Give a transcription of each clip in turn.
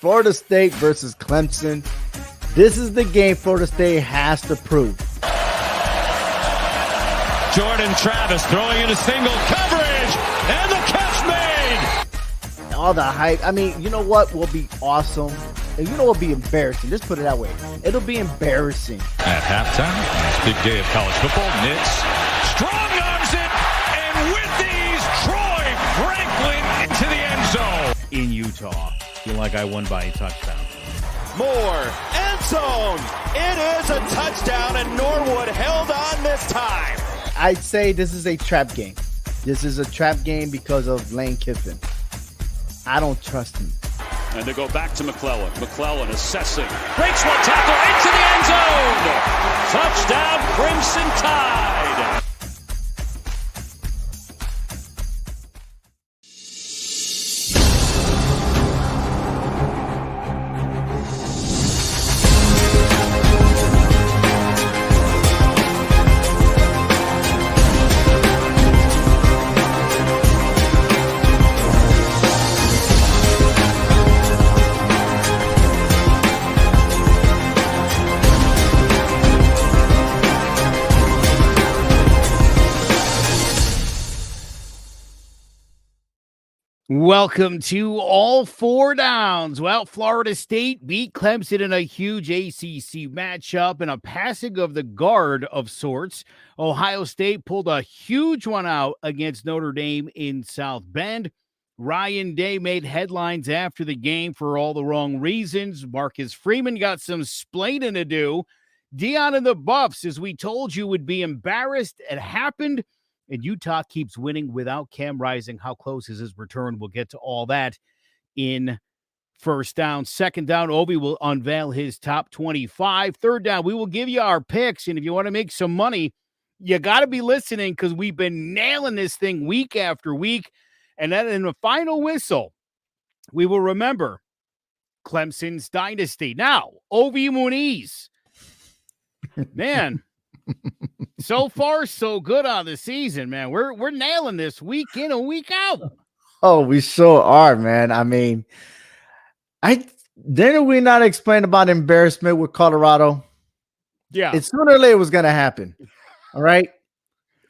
Florida State versus Clemson. This is the game Florida State has to prove. Jordan Travis throwing into single coverage, and the catch made. All the hype. I mean, you know what will be awesome? And you know what will be embarrassing? Let's put it that way. It'll be embarrassing. At halftime, this big day of college football, Knicks strong arms it, and with these, Troy Franklin into the end zone. In Utah, feel like I won by a touchdown. Moore, end zone. It is a touchdown, and Norwood held on this time. I'd say this is a trap game. This is a trap game because of Lane Kiffin. I don't trust him. And they go back to McClellan. McClellan assessing. Breaks one tackle into the end zone. Touchdown, Crimson Tide. Welcome to All Four Downs. Well, Florida State beat Clemson in a huge ACC matchup and a passing of the guard of sorts. Ohio State pulled a huge one out against Notre Dame in South Bend. Ryan Day made headlines after the game for all the wrong reasons. Marcus Freeman got some splaining to do. Deion and the Buffs, as we told you, would be embarrassed. It happened. And Utah keeps winning without Cam Rising. How close is his return? We'll get to all that in first down. Second down, Obi will unveil his top 25. Third down, we will give you our picks. And if you want to make some money, you got to be listening because we've been nailing this thing week after week. And then in the final whistle, we will remember Clemson's dynasty. Now, Obi Muniz. Man. So far, so good on the season, man. We're nailing this week in and week out. Oh, we sure are, man. I mean, didn't we not explain about embarrassment with Colorado? Yeah. It's sooner or later was going to happen. All right.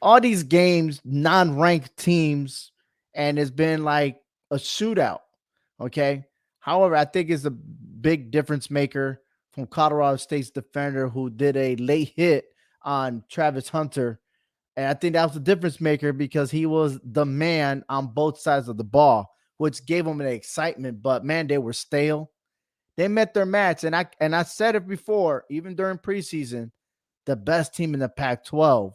All these games, non-ranked teams, and it's been like a shootout. Okay. However, I think it's a big difference maker from Colorado State's defender who did a late hit on Travis Hunter. And I think that was the difference maker because he was the man on both sides of the ball, which gave them an excitement. But man, they were stale. They met their match. And I said it before, even during preseason, the best team in the Pac-12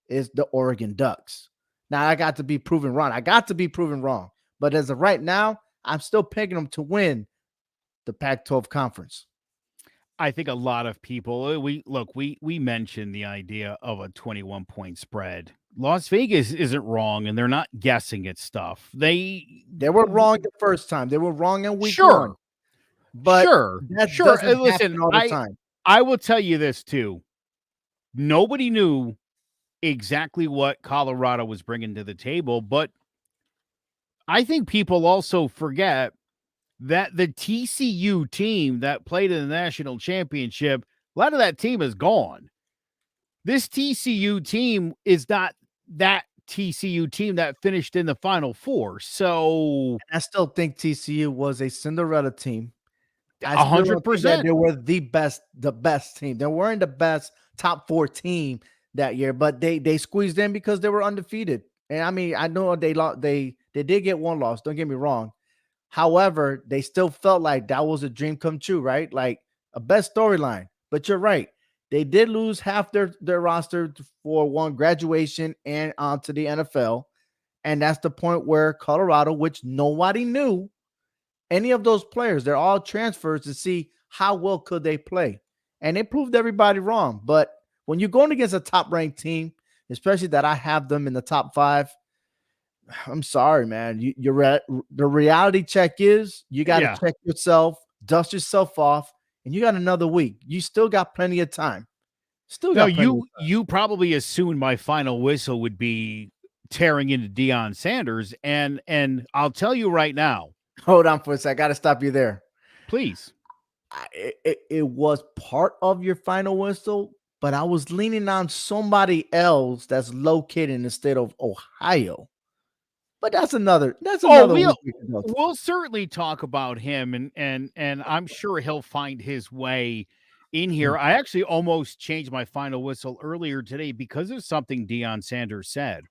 is the Oregon Ducks. Now I got to be proven wrong. But as of right now, I'm still picking them to win the Pac-12 conference. I think a lot of people, we mentioned the idea of a 21-point spread. Las Vegas isn't wrong, and they're not guessing at stuff. They were wrong the first time. They were wrong in week one. But sure. Listen, all the time. I will tell you this too. Nobody knew exactly what Colorado was bringing to the table, but I think people also forget that the TCU team that played in the national championship, a lot of that team is gone. This TCU team is not that TCU team that finished in the Final Four. So I still think TCU was a Cinderella team. 100%. They were the best team. They weren't the best top four team that year, but they squeezed in because they were undefeated. And I mean, I know they did get one loss. Don't get me wrong. However, they still felt like that was a dream come true, right? Like a best storyline. But you're right. They did lose half their roster for one graduation and onto the NFL. And that's the point where Colorado, which nobody knew, any of those players, they're all transfers to see how well could they play. And they proved everybody wrong. But when you're going against a top-ranked team, especially that I have them in the top 5, I'm sorry, man. The reality check is you got to check yourself, dust yourself off, and you got another week. You still got plenty of time. You probably assumed my final whistle would be tearing into Deion Sanders, and I'll tell you right now. Hold on for a sec. I got to stop you there. Please. It was part of your final whistle, but I was leaning on somebody else that's located in the state of Ohio. But that's another Oh, week we can go to. we'll certainly talk about him, and I'm sure he'll find his way in here. I actually almost changed my final whistle earlier today because of something Deion Sanders said.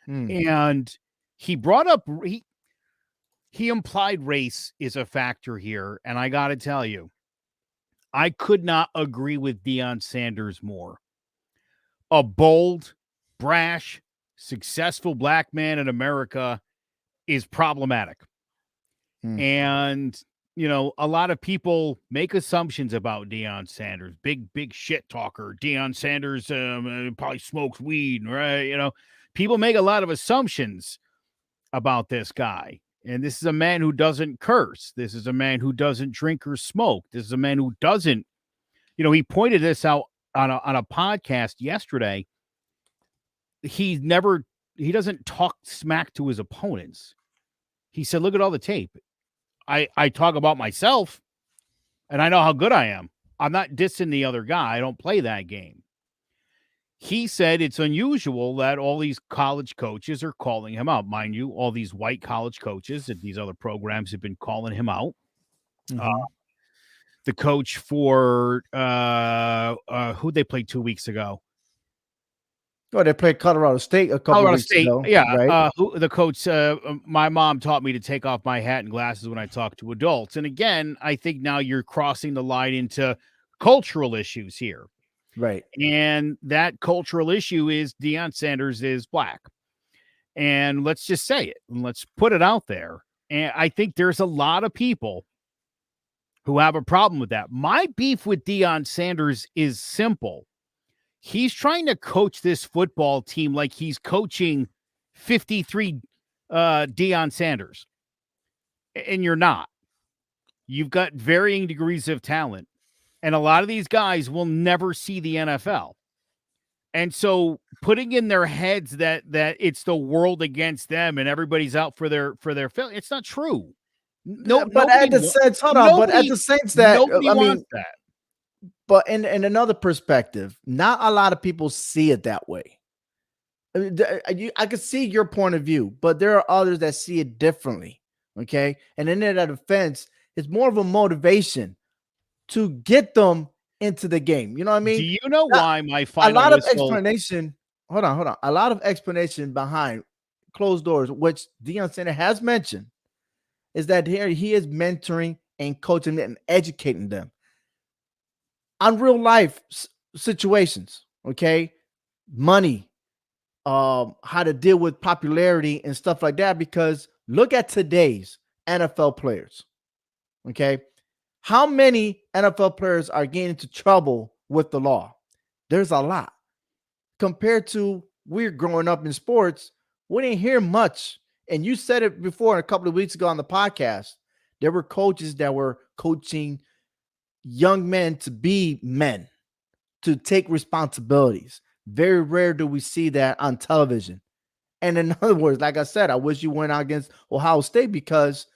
And he brought up he implied race is a factor here, and I got to tell you, I could not agree with Deion Sanders more. A bold, brash, successful black man in America is problematic. And, you know, a lot of people make assumptions about Deion Sanders. Big shit talker. Deion Sanders probably smokes weed, right? You know, people make a lot of assumptions about this guy. And this is a man who doesn't curse. This is a man who doesn't drink or smoke. This is a man who doesn't, you know, he pointed this out on a podcast yesterday. He doesn't talk smack to his opponents. He said, look at all the tape. I talk about myself and I know how good I am. I'm not dissing the other guy. I don't play that game. He said it's unusual that all these college coaches are calling him out. Mind you, all these white college coaches at these other programs have been calling him out. The coach for who they played 2 weeks ago. Oh, they played Colorado State a couple weeks ago. Yeah. Right? The coach, my mom taught me to take off my hat and glasses when I talk to adults. And again, I think now you're crossing the line into cultural issues here. Right. And that cultural issue is Deion Sanders is black. And let's just say it. And let's put it out there. And I think there's a lot of people who have a problem with that. My beef with Deion Sanders is simple. He's trying to coach this football team like he's coaching 53 Deion Sanders. And you're not. You've got varying degrees of talent. And a lot of these guys will never see the NFL. And so putting in their heads that it's the world against them and everybody's out for their failure, it's not true. No, but at the sense, hold on. But at the sense that nobody I mean, wants that. But in another perspective, not a lot of people see it that way. I could see your point of view, but there are others that see it differently. Okay, and in that defense, it's more of a motivation to get them into the game. You know what I mean? Do you know why my final a lot whistle... of explanation? Hold on. A lot of explanation behind closed doors, which Deion Sanders has mentioned, is that here he is mentoring and coaching and educating them on real life situations. Okay, money, how to deal with popularity and stuff like that. Because look at today's NFL players. Okay. How many NFL players are getting into trouble with the law? There's a lot. Compared to we're growing up in sports, we didn't hear much. And you said it before a couple of weeks ago on the podcast. There were coaches that were coaching young men to be men, to take responsibilities. Very rare do we see that on television. And in other words, like I said, I wish you went out against Ohio State because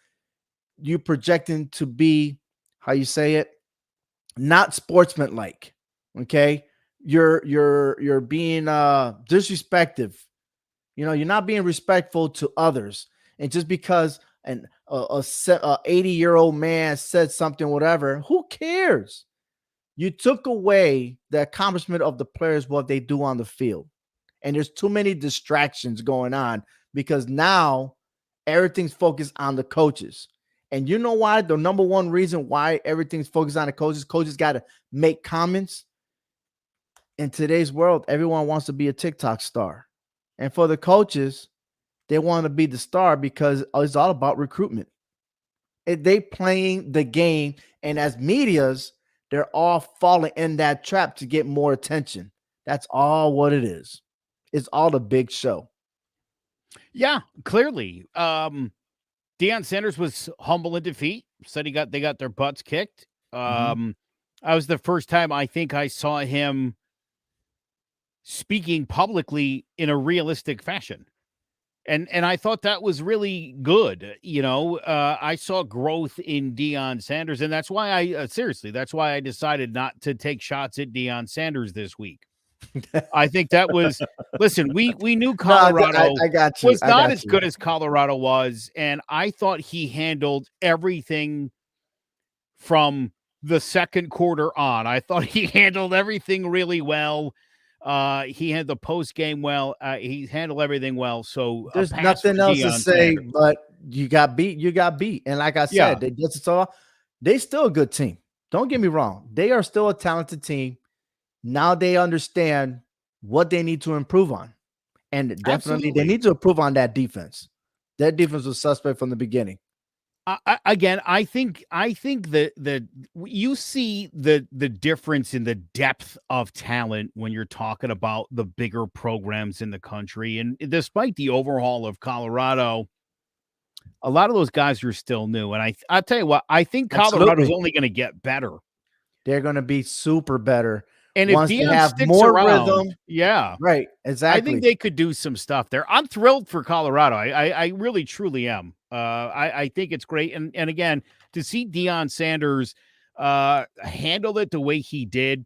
you're projecting to be, how you say it, not sportsmanlike. Okay, you're being disrespectful. You know, you're not being respectful to others, and just because a 80-year-old man said something, whatever, who cares? You took away the accomplishment of the players, what they do on the field, and there's too many distractions going on because now everything's focused on the coaches. And you know why? The number one reason why everything's focused on the coaches got to make comments. In today's world, everyone wants to be a TikTok star. And for the coaches, they want to be the star because it's all about recruitment. They playing the game. And as medias, they're all falling in that trap to get more attention. That's all what it is. It's all a big show. Yeah, clearly. Deion Sanders was humble in defeat. Said they got their butts kicked. That was the first time I think I saw him speaking publicly in a realistic fashion. And I thought that was really good. I saw growth in Deion Sanders, and that's why that's why I decided not to take shots at Deion Sanders this week. I think that was listen, we knew Colorado I got you. was I not got as you. good as Colorado was, and I thought he handled everything from the second quarter on. I thought he handled everything really well. He had the post game well. He handled everything well. So There's a pass nothing for else to Deion say, Sanders. but you got beat. You got beat. And like I Yeah. said, they still a good team. Don't get me wrong. They are still a talented team. Now they understand what they need to improve on. And definitely they Absolutely. need to improve on that defense. That defense was suspect from the beginning. I think that you see the difference in the depth of talent when you're talking about the bigger programs in the country. And despite the overhaul of Colorado, a lot of those guys are still new. And I'll tell you what, I think Colorado's Absolutely. only going to get better. They're going to be super better And if once they Deion have sticks more around, rhythm. yeah, Right. I Exactly. think they could do some stuff there. I'm thrilled for Colorado. I really truly am. I think it's great. And again, to see Deion Sanders handle it the way he did,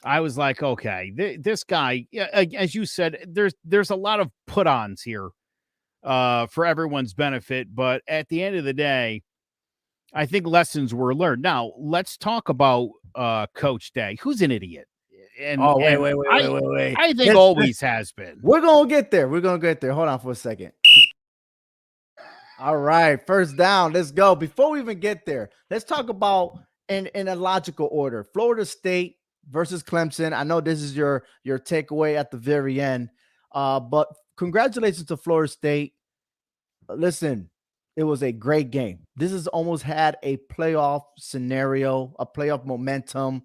I was like, okay, this guy, as you said, there's a lot of put-ons here for everyone's benefit. But at the end of the day, I think lessons were learned. Now let's talk about Coach Day, who's an idiot. And wait. I think always has been. We're going to get there. We're going to get there. Hold on for a second. All right. First down. Let's go. Before we even get there, let's talk about in a logical order. Florida State versus Clemson. I know this is your takeaway at the very end. But congratulations to Florida State. Listen, it was a great game. This has almost had a playoff scenario, a playoff momentum.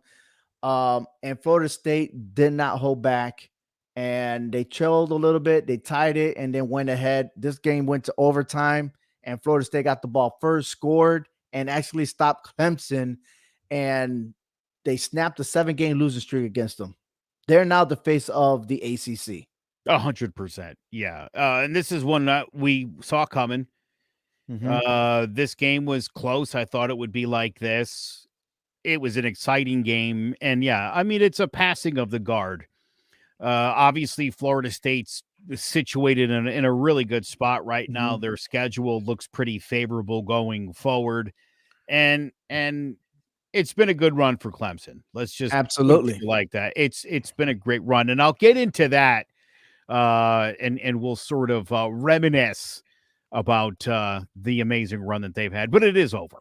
And Florida State did not hold back, and they chilled a little bit. They tied it and then went ahead. This game went to overtime, and Florida State got the ball first, scored, and actually stopped Clemson. And they snapped a 7-game losing streak against them. They're now the face of the ACC. 100%. Yeah. And this is one that we saw coming. This game was close. I thought it would be like this. It was an exciting game. And yeah, I mean, it's a passing of the guard. Obviously, Florida State's situated in a really good spot right now. Their schedule looks pretty favorable going forward. And it's been a good run for Clemson. Let's just absolutely like that. It's been a great run. And I'll get into that. And we'll sort of reminisce about the amazing run that they've had, but it is over.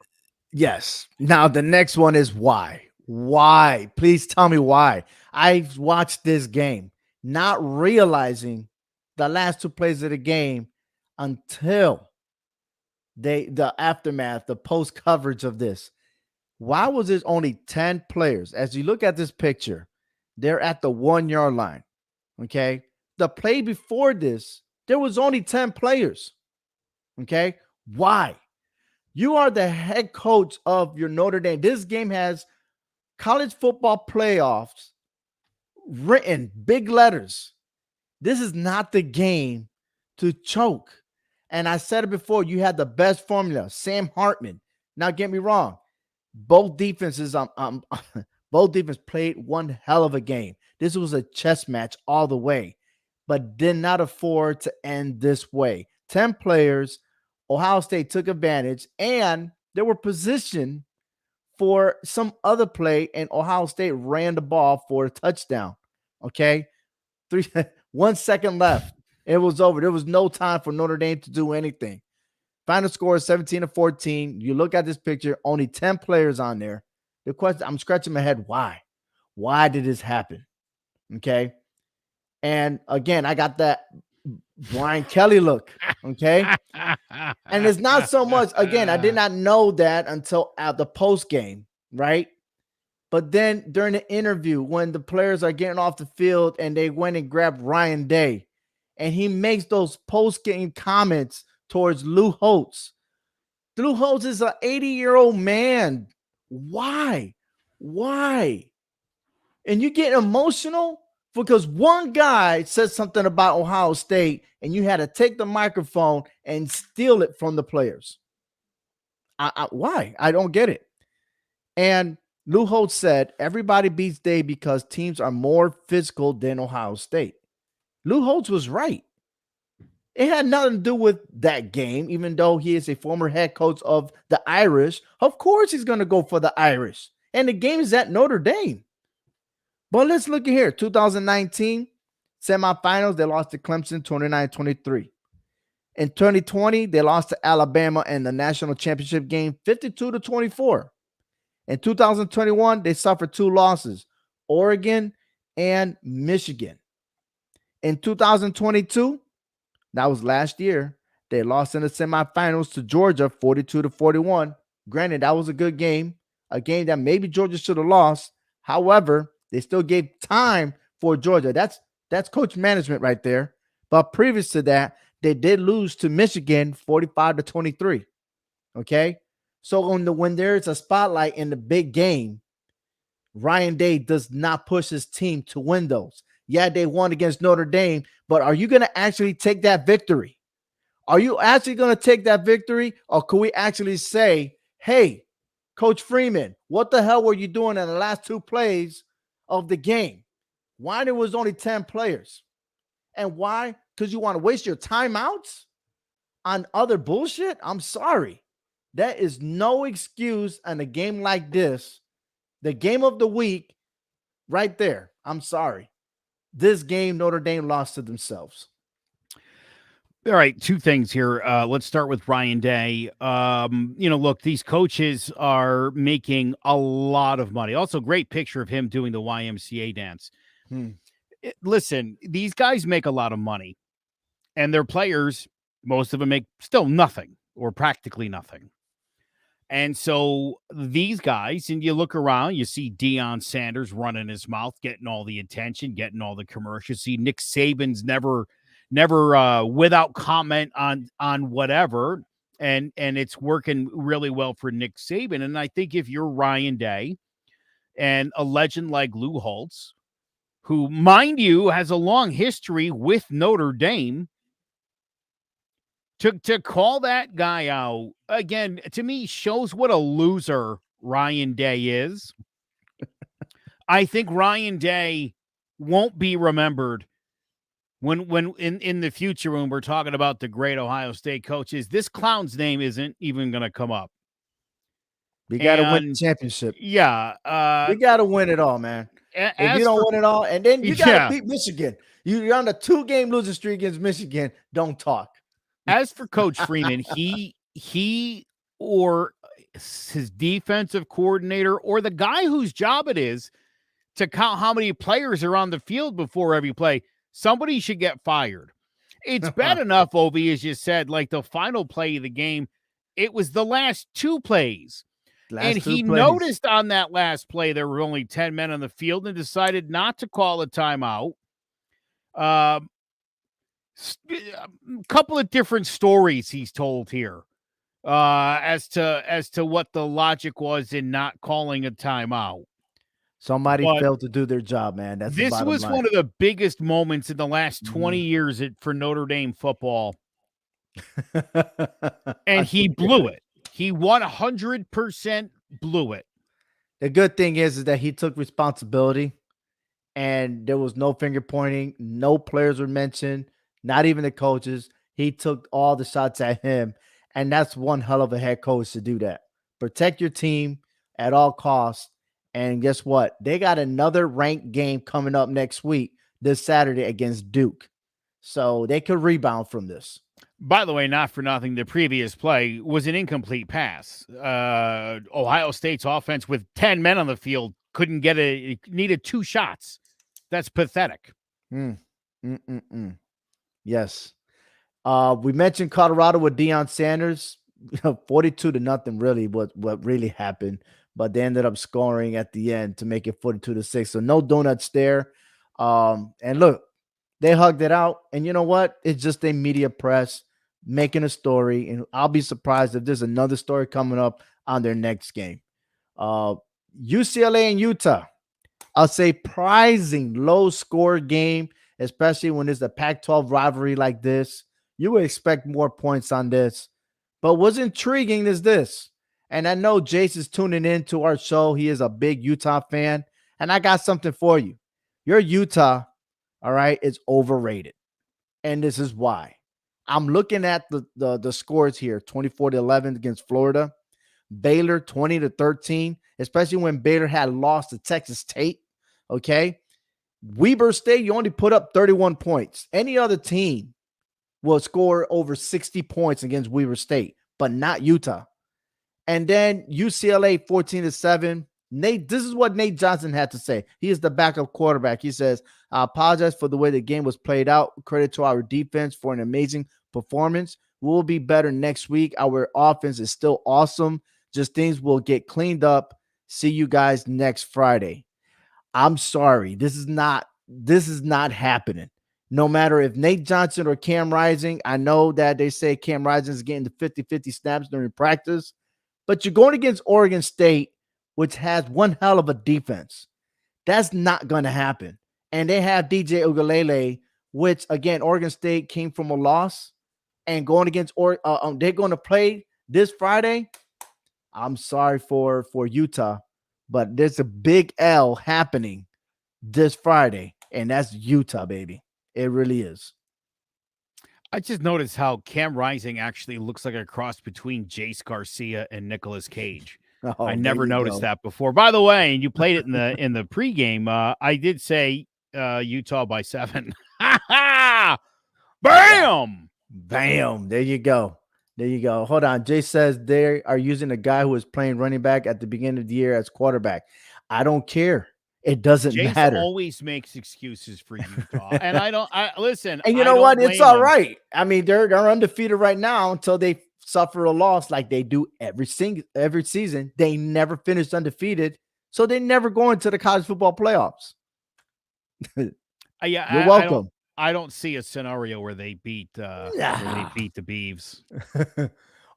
Yes. Now the next one is why. Why? Please tell me why. I've watched this game, not realizing the last 2 plays of the game until the aftermath, the post coverage of this. Why was it only 10 players? As you look at this picture, they're at the 1-yard line. Okay. The play before this, there was only 10 players. Okay. Why? You are the head coach of your Notre Dame. This game has college football playoffs written big letters. This is not the game to choke. And I said it before, you had the best formula, Sam Hartman. Now get me wrong. Both defenses played one hell of a game. This was a chess match all the way, but did not afford to end this way. 10 players. Ohio State took advantage, and they were positioned for some other play, and Ohio State ran the ball for a touchdown. Okay. 1 second left. It was over. There was no time for Notre Dame to do anything. Final score is 17-14. You look at this picture, only 10 players on there. The question, I'm scratching my head. Why? Why did this happen? Okay. And again, I got that Brian Kelly look. Okay. And it's not so much, again, I did not know that until at the post game, right? But then during the interview, when the players are getting off the field and they went and grabbed Ryan Day, and he makes those post game comments towards Lou Holtz. Lou Holtz is an 80-year-old man. Why? And you get emotional? because one guy said something about Ohio State and you had to take the microphone and steal it from the players. Why? I don't get it. And Lou Holtz said, everybody beats Day because teams are more physical than Ohio State. Lou Holtz was right. It had nothing to do with that game, even though he is a former head coach of the Irish. Of course he's going to go for the Irish. And the game is at Notre Dame. But let's look at here. 2019 semifinals, they lost to Clemson 29-23. In 2020, they lost to Alabama in the national championship game 52-24. In 2021, they suffered 2 losses, Oregon and Michigan. In 2022, that was last year, they lost in the semifinals to Georgia 42-41. Granted, that was a good game, a game that maybe Georgia should have lost. However, they still gave time for Georgia. That's coach management right there. But previous to that, they did lose to Michigan 45-23. Okay? So when there's a spotlight in the big game, Ryan Day does not push his team to win those. Yeah, they won against Notre Dame, but are you going to actually take that victory? Are you actually going to take that victory? Or could we actually say, hey, Coach Freeman, what the hell were you doing in the last 2 plays of the game? Why there was only 10 players? And why? Because you want to waste your timeouts on other bullshit? I'm sorry. That is no excuse on a game like this. The game of the week right there. I'm sorry. This game, Notre Dame lost to themselves. All right, 2 things here. Let's start with Ryan Day. Look, these coaches are making a lot of money. Also, great picture of him doing the YMCA dance. Listen, these guys make a lot of money, and their players, most of them make still nothing or practically nothing. And so these guys, and you look around, you see Deion Sanders running his mouth, getting all the attention, getting all the commercials. See Nick Saban's never without comment on whatever, and it's working really well for Nick Saban. And I think if you're Ryan Day and a legend like Lou Holtz, who, mind you, has a long history with Notre Dame, to call that guy out, again, to me, shows what a loser Ryan Day is. I think Ryan Day won't be remembered when in the future, when we're talking about the great Ohio State coaches. This clown's name isn't even going to come up. We got to win the championship. Yeah. We got to win it all, man. If you don't win it all, and then you got to beat Michigan. You're on a 2-game losing streak against Michigan. Don't talk. As for Coach Freeman, he or his defensive coordinator or the guy whose job it is to count how many players are on the field before every play, somebody should get fired. It's bad enough, Ovi, as you said, like the final play of the game, it was the last 2 plays. Noticed on that last play there were only 10 men on the field and decided not to call a timeout. A couple of different stories he's told here as to what the logic was in not calling a timeout. Somebody failed to do their job, man. This was one of the biggest moments in the last 20 years for Notre Dame football. And he blew it. He 100% blew it. The good thing is that he took responsibility, and there was no finger pointing. No players were mentioned, not even the coaches. He took all the shots at him, and that's one hell of a head coach to do that. Protect your team at all costs. And guess what? They got another ranked game coming up next week, this Saturday against Duke. So they could rebound from this. By the way, not for nothing, the previous play was an incomplete pass. Ohio State's offense with 10 men on the field needed 2 shots. That's pathetic. Yes. We mentioned Colorado with Deion Sanders, 42-0 really what really happened, but they ended up scoring at the end to make it 42-6. So no donuts there. And look, they hugged it out. And you know what? It's just a media press making a story. And I'll be surprised if there's another story coming up on their next game. UCLA and Utah. a surprising low score game, especially when it's a Pac-12 rivalry like this. You would expect more points on this. But what's intriguing is this. And I know Jace is tuning in to our show. He is a big Utah fan. And I got something for you. Your Utah, all right, is overrated. And this is why. I'm looking at the scores here, 24-11 against Florida. Baylor 20-13, especially when Baylor had lost to Texas State. Okay. Weber State, you only put up 31 points. Any other team will score over 60 points against Weber State, but not Utah. And then UCLA 14-7. This is what Nate Johnson had to say. He is the backup quarterback. He says, I apologize for the way the game was played out. Credit to our defense for an amazing performance. We'll be better next week. Our offense is still awesome. Just things will get cleaned up. See you guys next Friday. I'm sorry. This is not happening. No matter if Nate Johnson or Cam Rising, I know that they say Cam Rising is getting the 50-50 snaps during practice, but you're going against Oregon State, which has one hell of a defense. That's not going to happen. And they have DJ Uiagalelei, which, again, Oregon State came from a loss, and going against they're going to play this Friday. I'm sorry for Utah, but there's a big L happening this Friday, and that's Utah, baby. It really is. I just noticed how Cam Rising actually looks like a cross between Jace Garcia and Nicolas Cage. Oh, I never noticed that before. By the way, and you played it in the pregame. I did say Utah by 7. Bam! Bam! There you go. There you go. Hold on. Jay says they are using a guy who was playing running back at the beginning of the year as quarterback. I don't care. It doesn't matter. Always makes excuses for Utah, and listen. And you know what? It's all right. I mean, they're undefeated right now until they suffer a loss like they do every season. They never finish undefeated, so they never go into the college football playoffs. Yeah, you're welcome. I don't see a scenario where they beat the Beavs.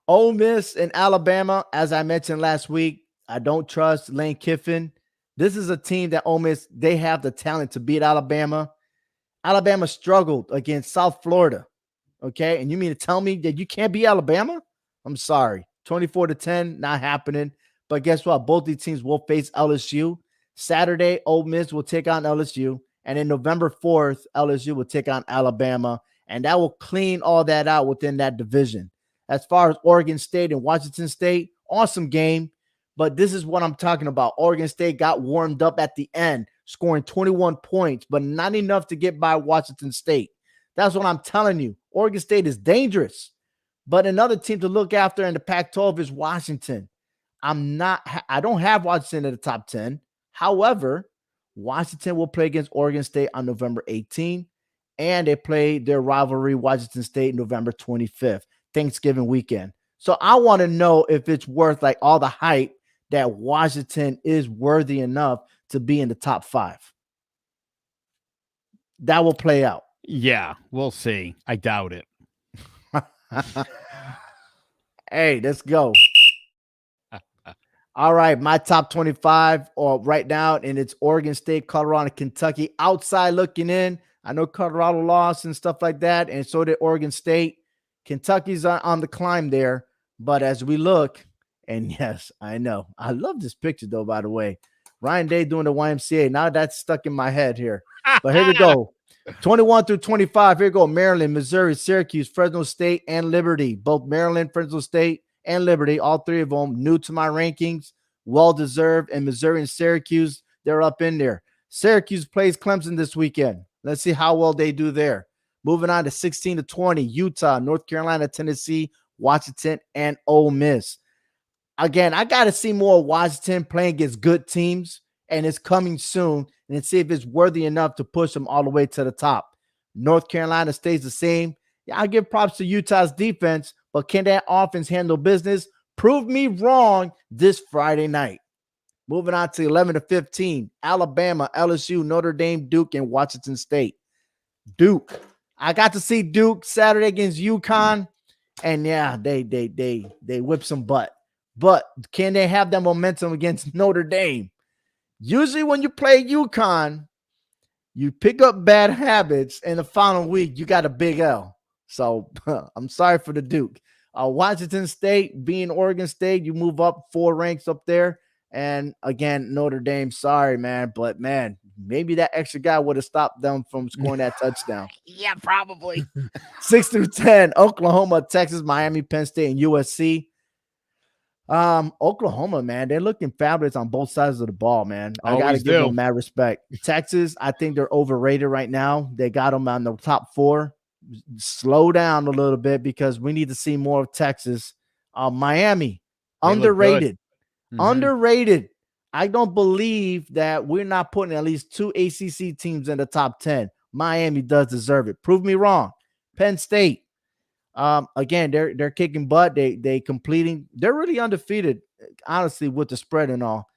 Ole Miss and Alabama, as I mentioned last week, I don't trust Lane Kiffin. This is a team that Ole Miss, they have the talent to beat Alabama. Alabama struggled against South Florida. Okay, and you mean to tell me that you can't beat Alabama? I'm sorry. 24-10, not happening. But guess what? Both these teams will face LSU. Saturday, Ole Miss will take on LSU. And then November 4th, LSU will take on Alabama. And that will clean all that out within that division. As far as Oregon State and Washington State, awesome game. But this is what I'm talking about. Oregon State got warmed up at the end, scoring 21 points, but not enough to get by Washington State. That's what I'm telling you. Oregon State is dangerous. But another team to look after in the Pac-12 is Washington. I don't have Washington in the top 10. However, Washington will play against Oregon State on November 18th, and they play their rivalry, Washington State, November 25th, Thanksgiving weekend. So I want to know if it's worth like all the hype that Washington is worthy enough to be in the top 5. That will play out. Yeah, we'll see. I doubt it. Hey, let's go. All right, my top 25 right now, and it's Oregon State, Colorado, and Kentucky. Outside looking in, I know Colorado lost and stuff like that, and so did Oregon State. Kentucky's on the climb there, but as we look, and yes, I know. I love this picture, though, by the way. Ryan Day doing the YMCA. Now that's stuck in my head here. But here we go. 21 through 25. Here we go. Maryland, Missouri, Syracuse, Fresno State, and Liberty. Both Maryland, Fresno State, and Liberty, all three of them new to my rankings, well-deserved. And Missouri and Syracuse, they're up in there. Syracuse plays Clemson this weekend. Let's see how well they do there. Moving on to 16 to 20, Utah, North Carolina, Tennessee, Washington, and Ole Miss. Again, I got to see more Washington playing against good teams, and it's coming soon, and see if it's worthy enough to push them all the way to the top. North Carolina stays the same. Yeah, I give props to Utah's defense, but can that offense handle business? Prove me wrong this Friday night. Moving on to 11 to 15, Alabama, LSU, Notre Dame, Duke, and Washington State. Duke. I got to see Duke Saturday against UConn, and yeah, they whip some butt. But can they have that momentum against Notre Dame? Usually when you play UConn, you pick up bad habits in the final week, you got a big L. So I'm sorry for the Duke. Washington State being Oregon State, you move up 4 ranks up there. And again, Notre Dame, sorry, man. But man, maybe that extra guy would have stopped them from scoring that touchdown. Yeah, probably. 6 through 10, Oklahoma, Texas, Miami, Penn State, and USC. Oklahoma, man, they're looking fabulous on both sides of the ball, man. I gotta give them mad respect. Texas, I think they're overrated right now. They got them on the top 4. Slow down a little bit because we need to see more of Texas. Miami, underrated. Underrated. I don't believe that we're not putting at least 2 ACC teams in the top 10. Miami does deserve it. Prove me wrong. Penn State. Again, they're kicking butt. They completing. They're really undefeated, honestly, with the spread and all.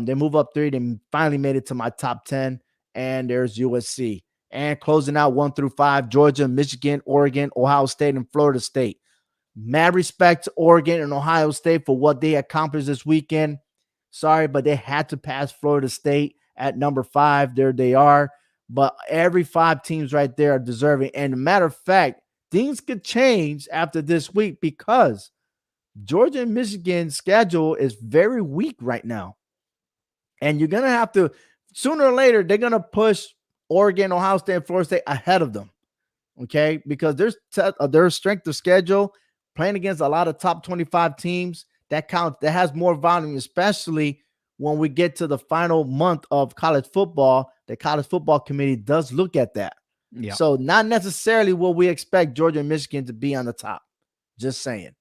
They move up 3. They finally made it to my top 10. And there's USC. And closing out 1 through 5, Georgia, Michigan, Oregon, Ohio State, and Florida State. Mad respect to Oregon and Ohio State for what they accomplished this weekend. Sorry, but they had to pass Florida State at number 5. There they are. But every 5 teams right there are deserving. And a matter of fact, things could change after this week because Georgia and Michigan's schedule is very weak right now. And you're going to have to, sooner or later, they're going to push Oregon, Ohio State, and Florida State ahead of them. Okay? Because their strength of schedule, playing against a lot of top 25 teams, that counts. That has more volume, especially when we get to the final month of college football. The college football committee does look at that. Yeah. So not necessarily what we expect Georgia and Michigan to be on the top. Just saying.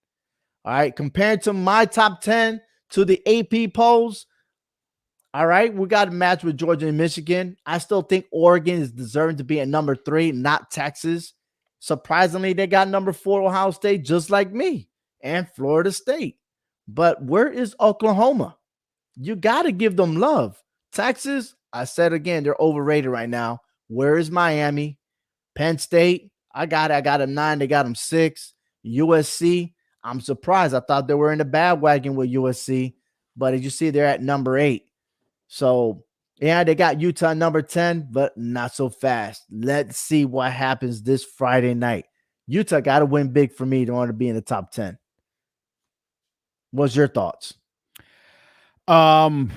All right. Compared to my top 10 to the AP polls. All right. We got a match with Georgia and Michigan. I still think Oregon is deserving to be at number 3, not Texas. Surprisingly, they got number 4 Ohio State, just like me, and Florida State. But where is Oklahoma? You got to give them love. Texas, I said again, they're overrated right now. Where is Miami? Penn State, I got a 9. They got them 6. USC, I'm surprised. I thought they were in the bandwagon with USC. But as you see, they're at number 8. So, yeah, they got Utah number 10, but not so fast. Let's see what happens this Friday night. Utah got to win big for me to want to be in the top 10. What's your thoughts? Pac-12,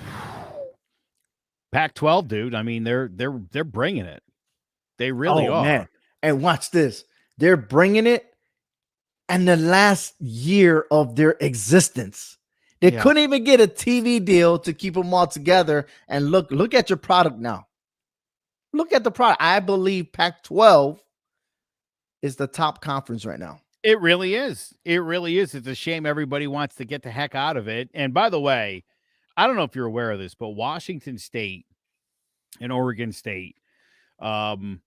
dude. I mean, they're bringing it. They really are. Man. And watch this. They're bringing it in the last year of their existence. They couldn't even get a TV deal to keep them all together. And look at your product now. Look at the product. I believe Pac-12 is the top conference right now. It really is. It really is. It's a shame everybody wants to get the heck out of it. And by the way, I don't know if you're aware of this, but Washington State and Oregon State, obviously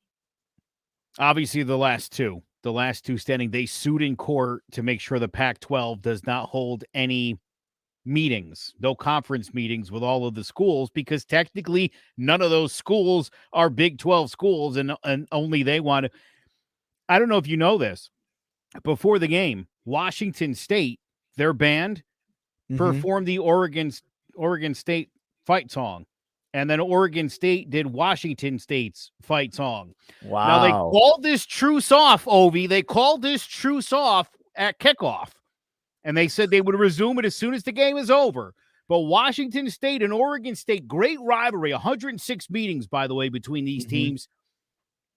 the last two standing, they sued in court to make sure the Pac-12 does not hold any meetings, no conference meetings with all of the schools, because technically none of those schools are Big 12 schools, and only they want to. I don't know if you know this. Before the game, Washington State, their band, performed the Oregon State fight song. And then Oregon State did Washington State's fight song. Wow. Now, they called this truce off, Ovi. They called this truce off at kickoff. And they said they would resume it as soon as the game is over. But Washington State and Oregon State, great rivalry, 106 meetings, by the way, between these teams.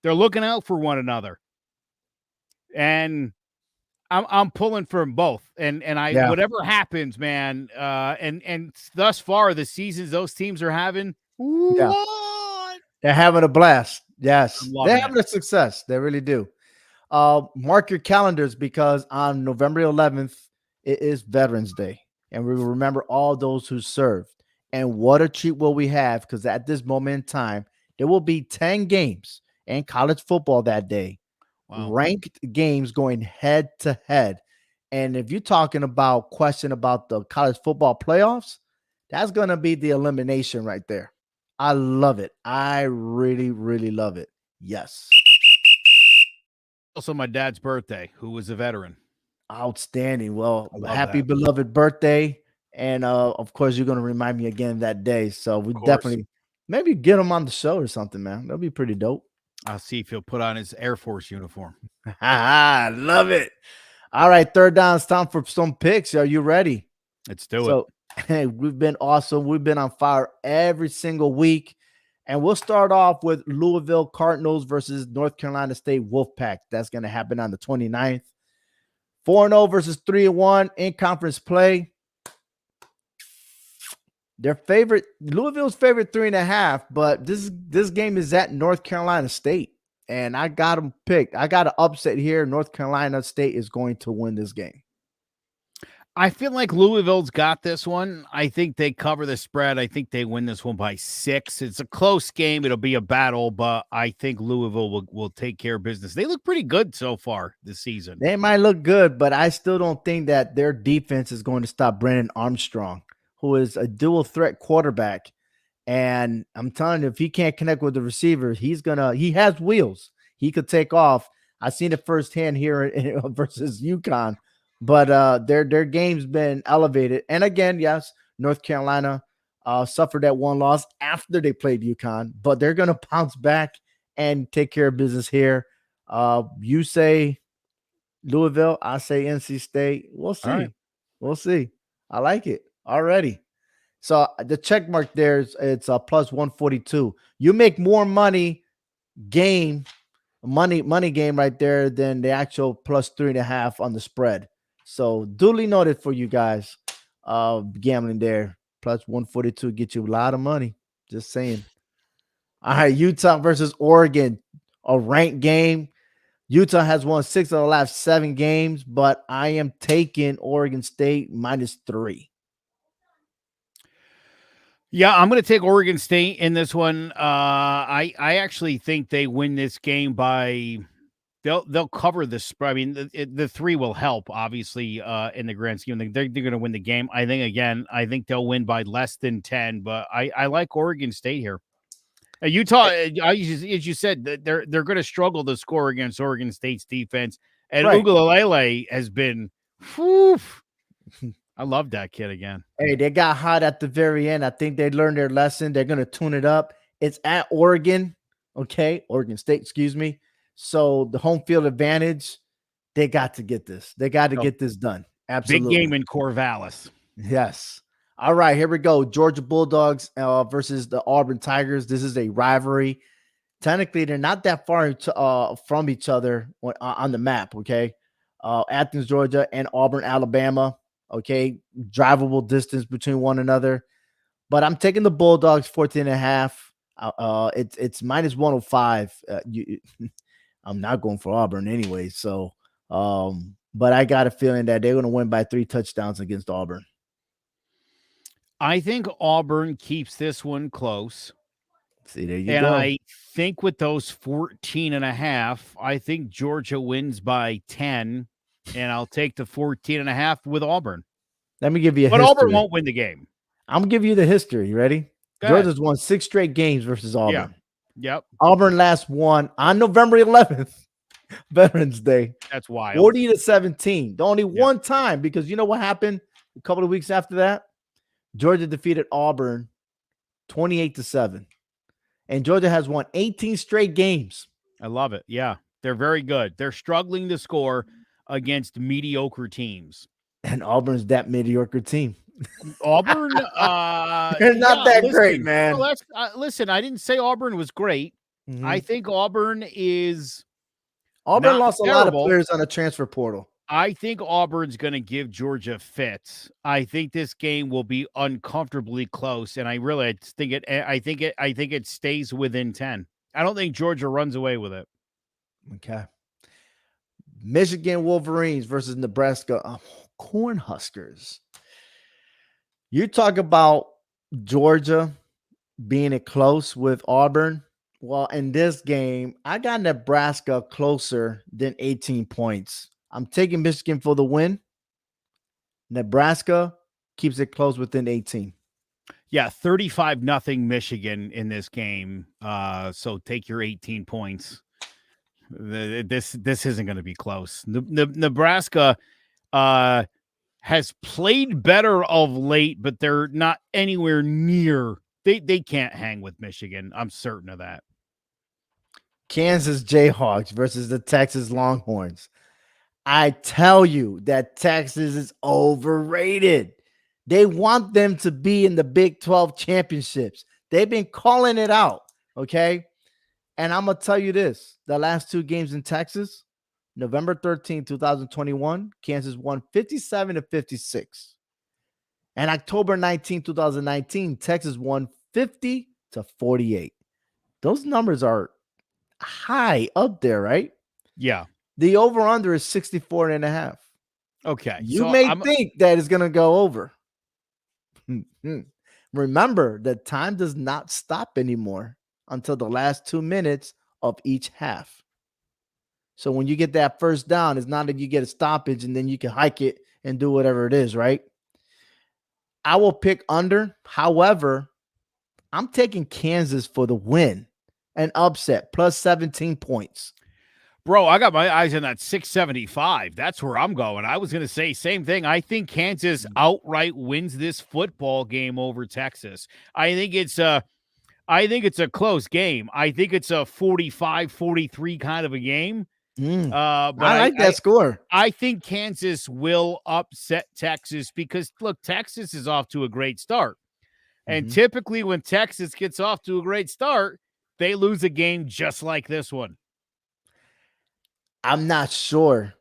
They're looking out for one another. And I'm pulling for them both. And whatever happens, man, and thus far, the seasons those teams are having, they're having a blast. Yes. They're having a success. They really do. Mark your calendars, because on November 11th, it is Veterans Day. And we will remember all those who served. And what a treat will we have, because at this moment in time, there will be 10 games in college football that day. Wow. Ranked games going head to head. And if you're talking about question about the college football playoffs, that's going to be the elimination right there. I love it. I really, really love it. Yes. Also my dad's birthday, who was a veteran. Outstanding. Well, happy beloved birthday. And of course, you're gonna remind me again that day. So we course. definitely maybe get him on the show or something, man. That'll be pretty dope. I'll see if he'll put on his Air Force uniform. Love it. All right, third down. It's time for some picks. Are you ready? Let's do it. So, hey, we've been awesome. We've been on fire every single week. And we'll start off with Louisville Cardinals versus North Carolina State Wolfpack. That's going to happen on the 29th. 4-0 versus 3-1 in conference play. Their favorite, Louisville's favorite 3.5, but this game is at North Carolina State. And I got them picked. I got an upset here. North Carolina State is going to win this game. I feel like Louisville's got this one. I think they cover the spread. I think they win this one by 6. It's a close game. It'll be a battle, but I think Louisville will take care of business. They look pretty good so far this season. They might look good, but I still don't think that their defense is going to stop Brennan Armstrong, who is a dual threat quarterback. And I'm telling you, if he can't connect with the receiver, he has wheels. He could take off. I've seen it firsthand here versus UConn. But their game's been elevated. And again, yes, North Carolina suffered that one loss after they played UConn, but they're going to bounce back and take care of business here. You say Louisville, I say NC State. We'll see. Right. We'll see. I like it already. So the check mark there it's a plus 142. You make more money game right there than the actual plus 3.5 on the spread. So duly noted for you guys. Gambling there. Plus 142 get you a lot of money. Just saying. All right, Utah versus Oregon. A ranked game. Utah has won 6 of the last 7 games, but I am taking Oregon State -3. Yeah, I'm going to take Oregon State in this one. I actually think they win this game by they'll cover the spread. I mean, the 3 will help, obviously, in the grand scheme. They're going to win the game. I think they'll win by less than 10, but I like Oregon State here. Utah, as you said, they're going to struggle to score against Oregon State's defense. And Right. Ugalele has been, whew, I love that kid again. Hey, they got hot at the very end. I think they learned their lesson. They're going to tune it up. It's at Oregon, okay? Oregon State, excuse me. So the home field advantage, they got to get this. They got to get this done. Absolutely. Big game in Corvallis. Yes. All right, here we go. Georgia Bulldogs versus the Auburn Tigers. This is a rivalry. Technically, they're not that far from each other on the map, okay? Athens, Georgia, and Auburn, Alabama. Okay, drivable distance between one another, but I'm taking the Bulldogs 14.5. It's minus 105. I'm not going for Auburn anyway. So, but I got a feeling that they're going to win by 3 touchdowns against Auburn. I think Auburn keeps this one close. See, there you and go. I think with those 14.5, I think Georgia wins by 10. And I'll take the 14.5 with Auburn. Let me give you a history. Auburn won't win the game. I'm going to give you the history. You ready? Georgia's won 6 straight games versus Auburn. Yeah. Yep. Auburn last won on November 11th, Veterans Day. That's wild. 40-17. The only one time, because you know what happened a couple of weeks after that? Georgia defeated Auburn 28-7. And Georgia has won 18 straight games. I love it. Yeah. They're very good. They're struggling to score against mediocre teams. And Auburn's that mediocre team. Auburn, they're not that great, man. Well, listen, I didn't say Auburn was great. Mm-hmm. I think Auburn is. Auburn lost a lot of players on the transfer portal. I think Auburn's going to give Georgia fits. I think this game will be uncomfortably close, and I think it stays within 10. I don't think Georgia runs away with it. Okay. Michigan Wolverines versus Nebraska Cornhuskers. You talk about Georgia being it close with Auburn. Well, in this game, I got Nebraska closer than 18 points. I'm taking Michigan for the win. Nebraska keeps it close within 18. Yeah, 35-0 Michigan in this game. So take your 18 points. This isn't going to be close. Nebraska, has played better of late, but they're not anywhere near. They can't hang with Michigan. I'm certain of that. Kansas Jayhawks versus the Texas Longhorns. I tell you that Texas is overrated. They want them to be in the Big 12 championships. They've been calling it out, okay? And I'm going to tell you this. The last two games in Texas, November 13, 2021, Kansas won 57-56. And October 19, 2019, Texas won 50-48. Those numbers are high up there, right? Yeah. The over-under is 64.5. Okay. You may think that it's going to go over. Remember that time does not stop anymore until the last 2 minutes of each half. So when you get that first down, it's not that you get a stoppage and then you can hike it and do whatever it is, right? I will pick under. However, I'm taking Kansas for the win, an upset, plus 17 points. Bro, I got my eyes on that 675. That's where I'm going. I was going to say same thing. I think Kansas outright wins this football game over Texas. I think it's a close game. I think it's a 45-43 kind of a game. But I like that score. I think Kansas will upset Texas because, look, Texas is off to a great start. And typically when Texas gets off to a great start, they lose a game just like this one. I'm not sure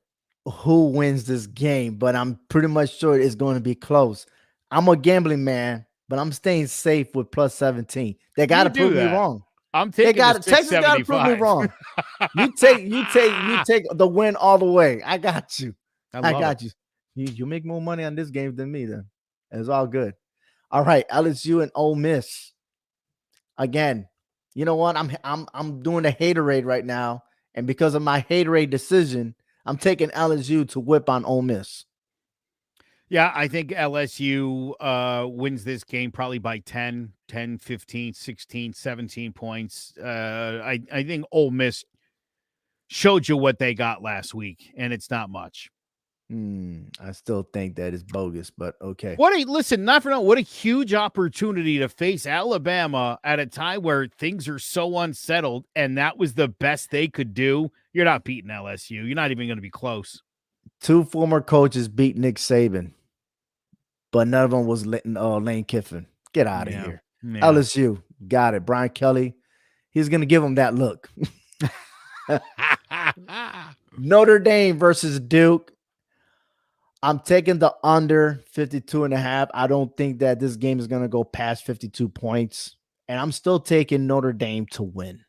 who wins this game, but I'm pretty much sure it's going to be close. I'm a gambling man, but I'm staying safe with plus 17. They got to prove me wrong. I'm taking Texas got to prove me wrong. You take the win all the way. I got you. I got you. You make more money on this game than me. Then it's all good. All right, LSU and Ole Miss. Again, you know what? I'm doing a haterade right now. And because of my haterade decision, I'm taking LSU to whip on Ole Miss. Yeah, I think LSU wins this game probably by 10, 15, 16, 17 points. I think Ole Miss showed you what they got last week, and it's not much. I still think that is bogus, but okay. What a huge opportunity to face Alabama at a time where things are so unsettled, and that was the best they could do. You're not beating LSU. You're not even going to be close. 2 former coaches beat Nick Saban, but none of them was Lane Kiffin. Get out of here. Yeah. LSU got it. Brian Kelly, he's going to give him that look. Notre Dame versus Duke. I'm taking the under 52.5. I don't think that this game is going to go past 52 points. And I'm still taking Notre Dame to win.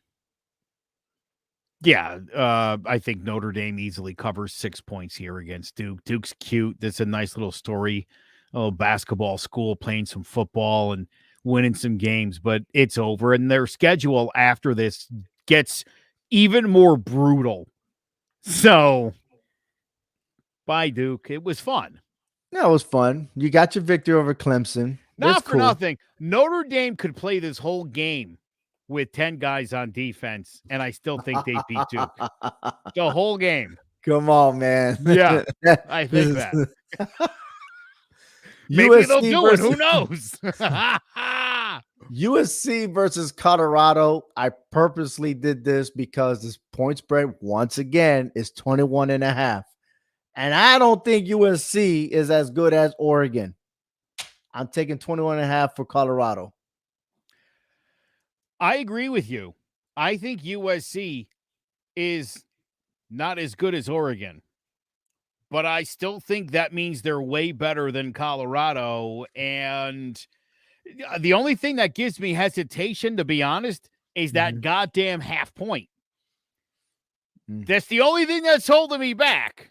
Yeah, I think Notre Dame easily covers 6 points here against Duke. Duke's cute. That's a nice little story. A little basketball school playing some football and winning some games, but it's over. And their schedule after this gets even more brutal. So... Bye, Duke. It was fun. Yeah, it was fun. You got your victory over Clemson. Not for nothing. Notre Dame could play this whole game with 10 guys on defense, and I still think they beat Duke. The whole game. Come on, man. Yeah, I think that. Maybe they'll do it. Who knows? USC versus Colorado. I purposely did this because this point spread, once again, is 21.5. And I don't think USC is as good as Oregon. I'm taking 21.5 for Colorado. I agree with you. I think USC is not as good as Oregon. But I still think that means they're way better than Colorado. And the only thing that gives me hesitation, to be honest, is that goddamn half point. That's the only thing that's holding me back.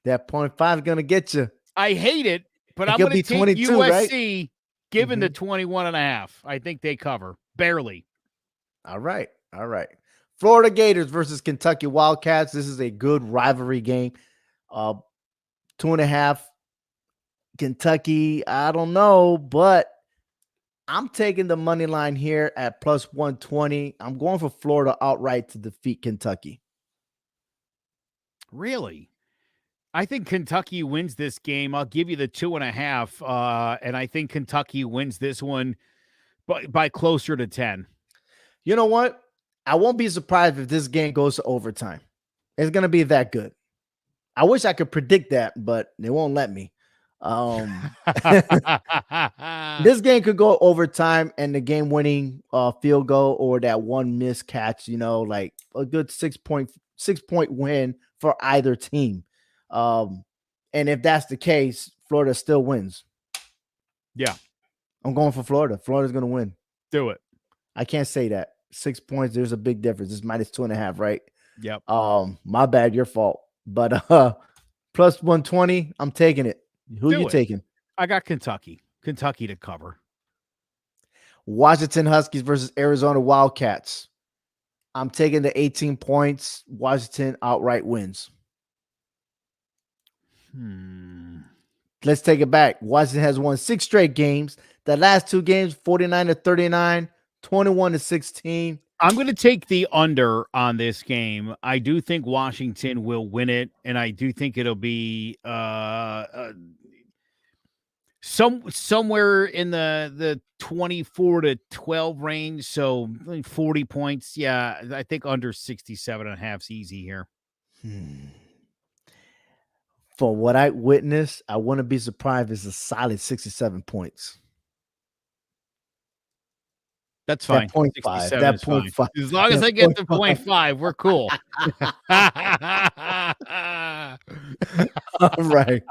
That 0.5 is going to get you. I hate it, but I'm going to take USC right? Given the 21.5. I think they cover. Barely. All right. Florida Gators versus Kentucky Wildcats. This is a good rivalry game. 2.5. Kentucky, I don't know, but I'm taking the money line here at plus 120. I'm going for Florida outright to defeat Kentucky. Really? I think Kentucky wins this game. I'll give you the 2.5. And I think Kentucky wins this one by closer to 10. You know what? I won't be surprised if this game goes to overtime. It's going to be that good. I wish I could predict that, but they won't let me. This game could go overtime and the game winning field goal or that one missed catch, like a good 6-point win for either team. And if that's the case, Florida still wins. Yeah. I'm going for Florida. Florida's going to win. Do it. I can't say that. 6 points, there's a big difference. It's minus 2.5, right? Yep. My bad, your fault. But plus 120, I'm taking it. Who are you taking? I got Kentucky. Kentucky to cover. Washington Huskies versus Arizona Wildcats. I'm taking the 18 points. Washington outright wins. Let's take it back. Washington has won 6 straight games. The last 2 games, 49-39, 21-16. I'm going to take the under on this game. I do think Washington will win it, and I do think it'll be somewhere in the 24-12 range, so 40 points. Yeah, I think under 67.5 is easy here. For what I witnessed, I wouldn't be surprised if it's a solid 67 points. That's fine. That 0.5. That 0.5. As long as I get the 0.5, we're cool. All right.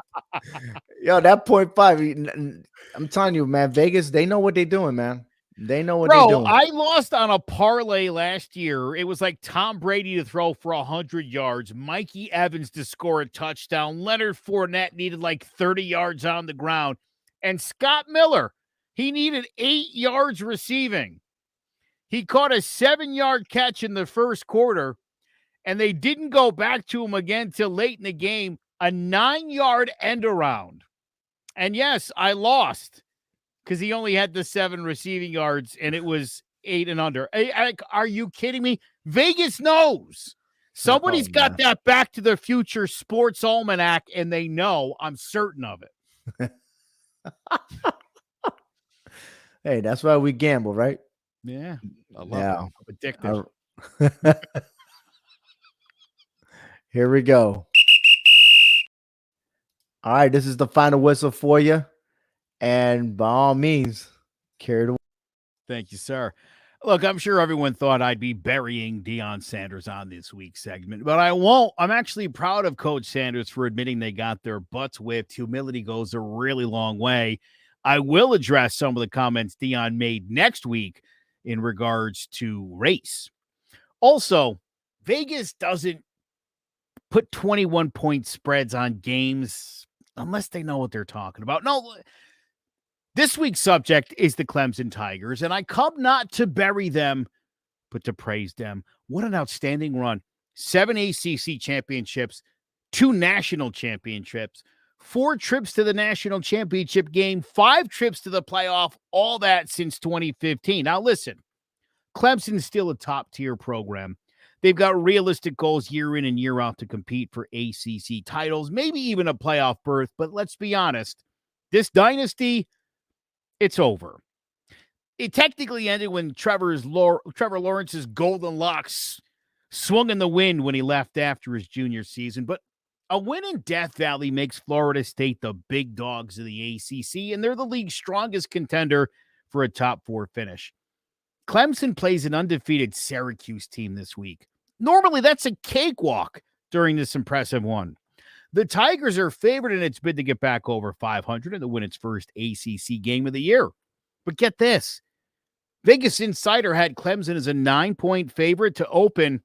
Yo, that 0.5. I'm telling you, man, Vegas, they know what they're doing, man. They know what they're doing. I lost on a parlay last year. It was like Tom Brady to throw for 100 yards, Mikey Evans to score a touchdown, Leonard Fournette needed like 30 yards on the ground, and Scott Miller, he needed 8 yards receiving. He caught a 7-yard catch in the first quarter, and they didn't go back to him again till late in the game, a 9-yard end around. And yes, I lost because he only had the 7 receiving yards, and it was 8 and under. Are you kidding me? Vegas knows. Somebody's got that Back to the Future Sports Almanac, and they know. I'm certain of it. Hey, that's why we gamble, right? Yeah, I love it. I'm addicted. Here we go. All right, this is the final whistle for you. And by all means, carry it away. Thank you, sir. Look, I'm sure everyone thought I'd be burying Deion Sanders on this week's segment, but I won't. I'm actually proud of Coach Sanders for admitting they got their butts whipped. Humility goes a really long way. I will address some of the comments Deion made next week in regards to race. Also, Vegas doesn't put 21-point spreads on games unless they know what they're talking about. No, this week's subject is the Clemson Tigers, and I come not to bury them, but to praise them. What an outstanding run. 7 ACC championships, 2 national championships, 4 trips to the national championship game, 5 trips to the playoff, all that since 2015. Now, listen, Clemson's still a top-tier program. They've got realistic goals year in and year out to compete for ACC titles, maybe even a playoff berth, but let's be honest, this dynasty, it's over. It technically ended when Trevor Lawrence's golden locks swung in the wind when he left after his junior season, but a win in Death Valley makes Florida State the big dogs of the ACC, and they're the league's strongest contender for a top 4 finish. Clemson plays an undefeated Syracuse team this week. Normally, that's a cakewalk during this impressive one. The Tigers are favored in its bid to get back over 500 and to win its first ACC game of the year. But get this. Vegas Insider had Clemson as a 9-point favorite to open.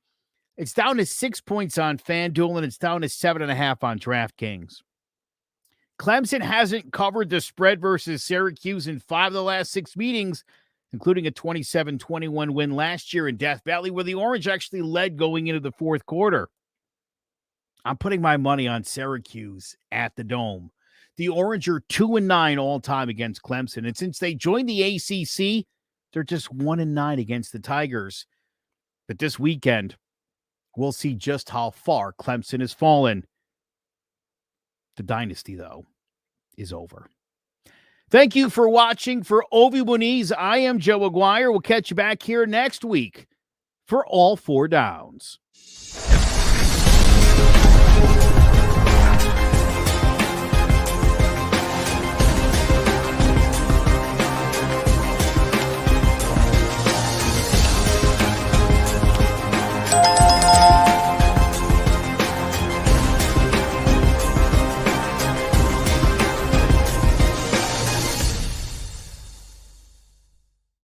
It's down to 6 points on FanDuel, and it's down to 7.5 on DraftKings. Clemson hasn't covered the spread versus Syracuse in 5 of the last 6 meetings, including a 27-21 win last year in Death Valley, where the Orange actually led going into the fourth quarter. I'm putting my money on Syracuse at the Dome. The Orange are 2-9 all time against Clemson, and since they joined the ACC, they're just 1-9 against the Tigers. But this weekend, we'll see just how far Clemson has fallen. The dynasty, though, is over. Thank you for watching. For Ovi Muniz, I am Joe Aguirre. We'll catch you back here next week for All Four Downs.